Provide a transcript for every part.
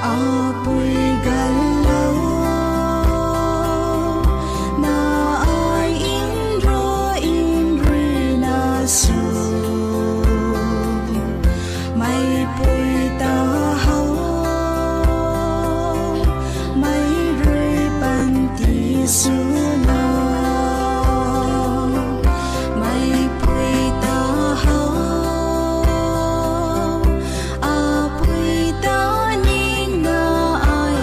apoy galaw na ay indro na su may puy tahaw may rui panti sula may puy tahaw apoy taning na ay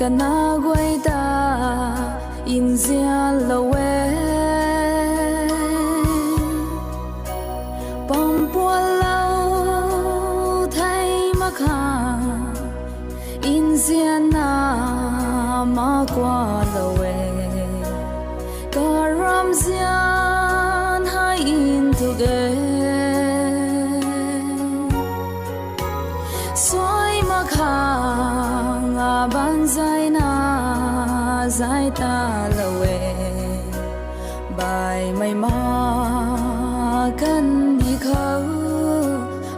na quay ta in gia lâu bom bùa lâu thấy mắc hà in gia na mà qua lâu cả ram gian hai in together xoay mắc hà ngà ban dài na dài ta lâu bài mây mà cần đi khâu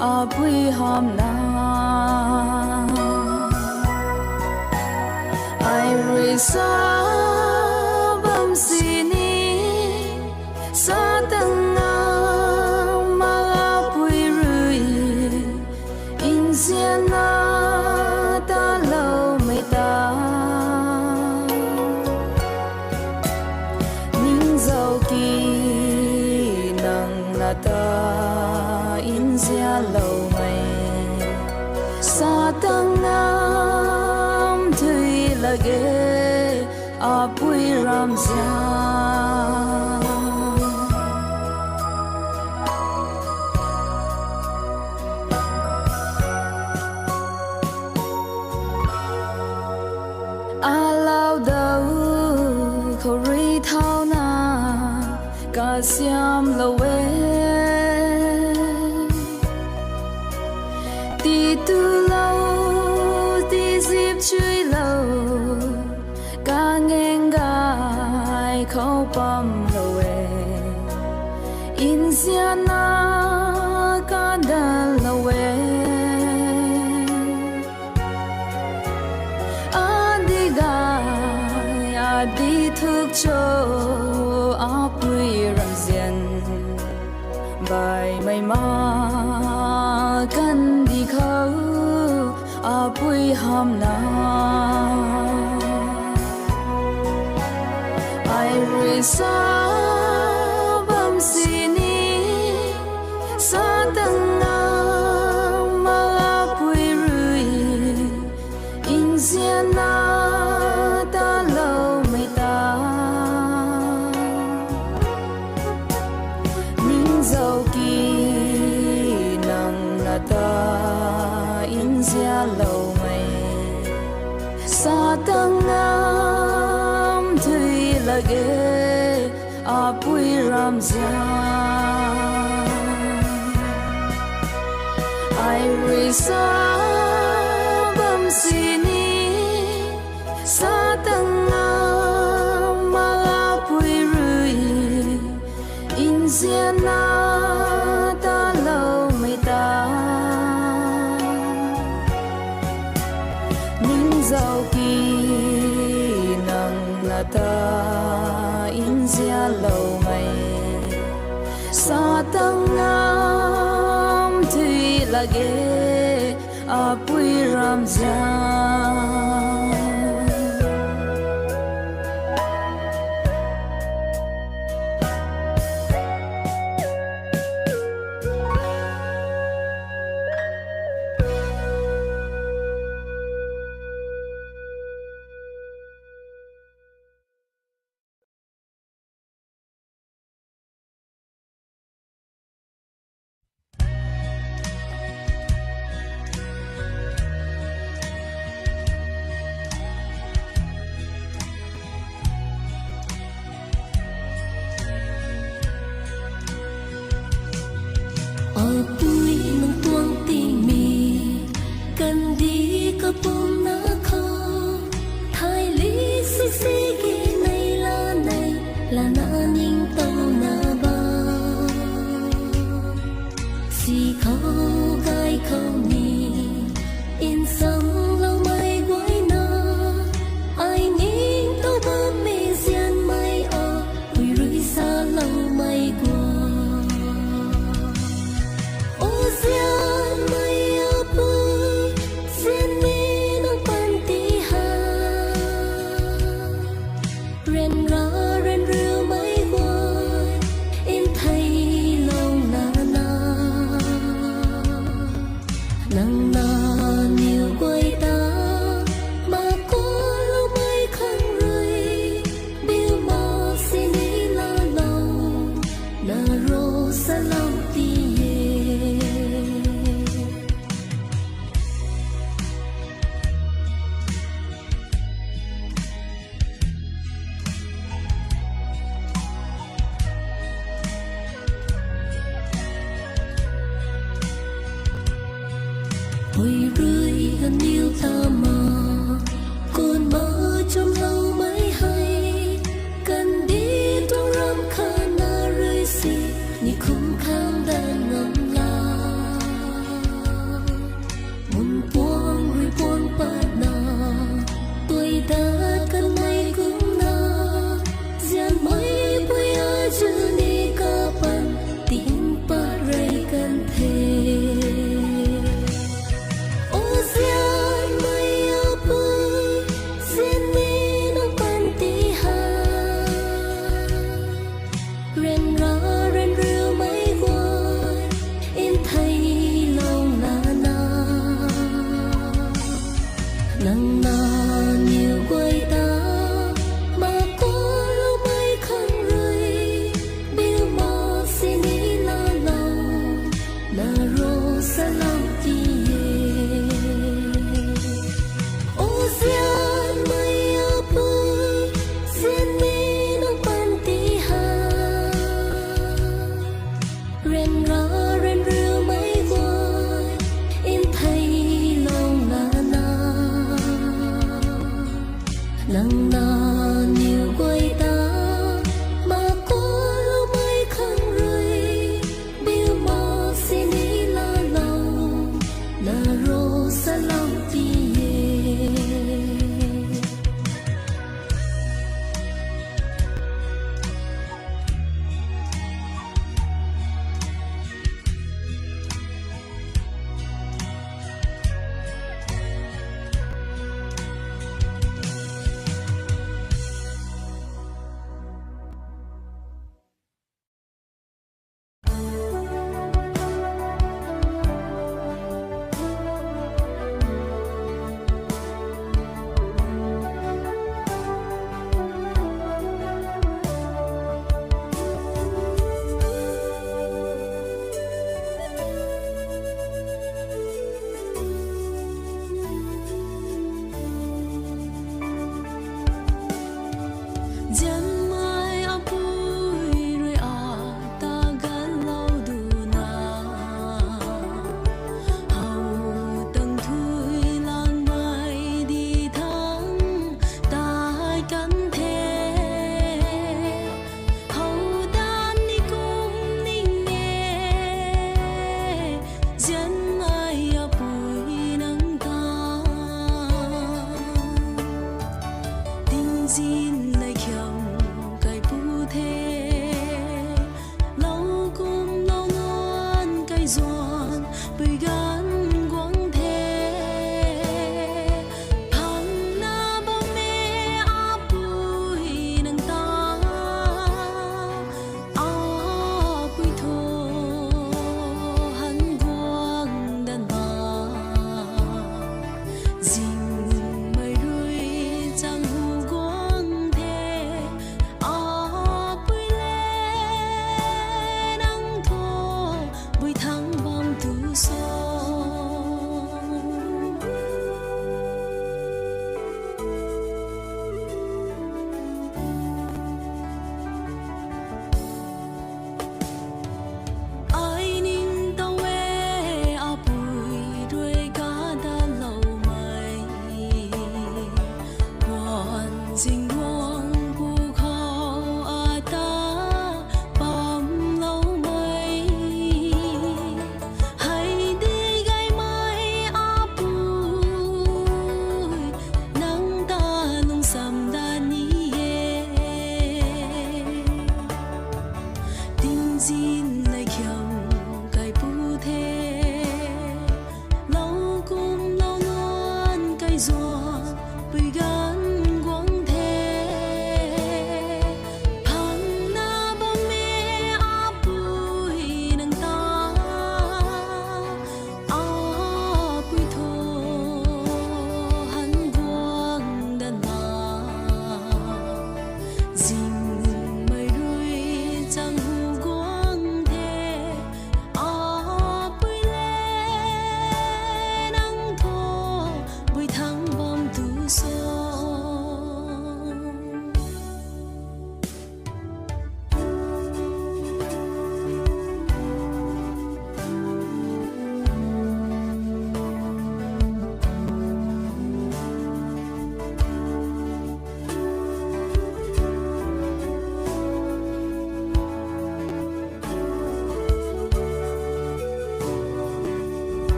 à bùi hôm na ai rồi xa bấm sini sa tầng mà bùi rồi in xiên na ta lâu mây ta ning dâu kỳ nang na ta in xiên lâu mây sa tầng lage apui ramza alau dau khori thau na ka siam lawe ti tu lâu ti zip chui lâu ca ngang gai khâu bom lệ in siana ca đa lệ adi gai adi thuk cho apui ramzian bài mây ma căn đi khâu apui ham na ai rồi xa bấm sini sa tầng mà bùi rồi in xiên na ta lâu mây ta ning dâu kỳ nang na ta in xiên lâu mây sa tầng lage apui ramza ai rồi xa bấm sini sa tầng mà apui rồi in xiên na ta lâu mây ta ning dâu kỳ ta in gia lâu mây sa tầng thì lage apui ramza hồi rơi gần yêu ta mà còn mơ trong lâu mấy hay cần đi tung ram khana rơi si ni khung khang đàn ngầm la muốn buông rồi buông bát na tôi đã cần ngày cũng na gian mấy bữa giờ đi kapan tin pa rơi cần thế nắng na nhiều quay ta mà có lúc mấy khăn rơi biêu mà xin đi la lòng là rô sa lòng kia ô gian mây áo bơi xin mi nông pan ti ha ren ra ren rêu mấy quay in thấy lòng là nắng na nhiều quay ta mà có lúc mấy khăn rơi biêu mà xin đi la lòng là rô sa lòng tia xin lời chồng cây pu thế lâu cùng lâu ngon cây giòn bơi gắn quăng thế thằng na bao mê áp bụi nâng ta áp bụi thô hắn quăng đàn bà dình mây đuôi chẳng xin